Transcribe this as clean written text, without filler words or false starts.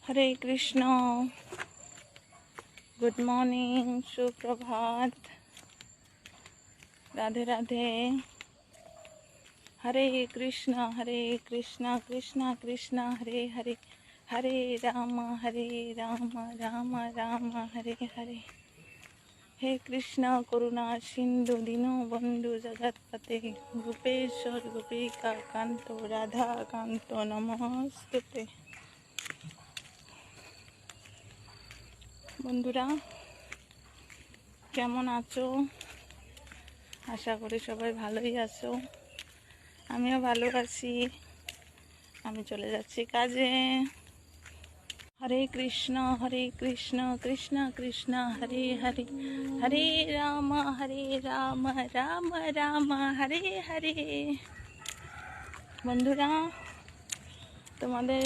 हरे Krishna. Good morning, सुप्रभात, राधे राधे। हरे कृष्ण कृष्ण कृष्ण हरे हरे, हरे राम राम राम हरे हरे। हे कृष्ण करुणा सिंधु दीनो बंधु जगतपते, गोपेश्वर गोपिका Kanto Radha Kanto नमस्ते। বন্ধুরা কেমন আছো? আশা করি সবাই ভালোই আছো। আমিও ভালো আছি। আমি চলে যাচ্ছি কাজে। হরে কৃষ্ণ কৃষ্ণ কৃষ্ণ হরে হরে, হরে রাম রাম রাম হরে হরে। বন্ধুরা তোমাদের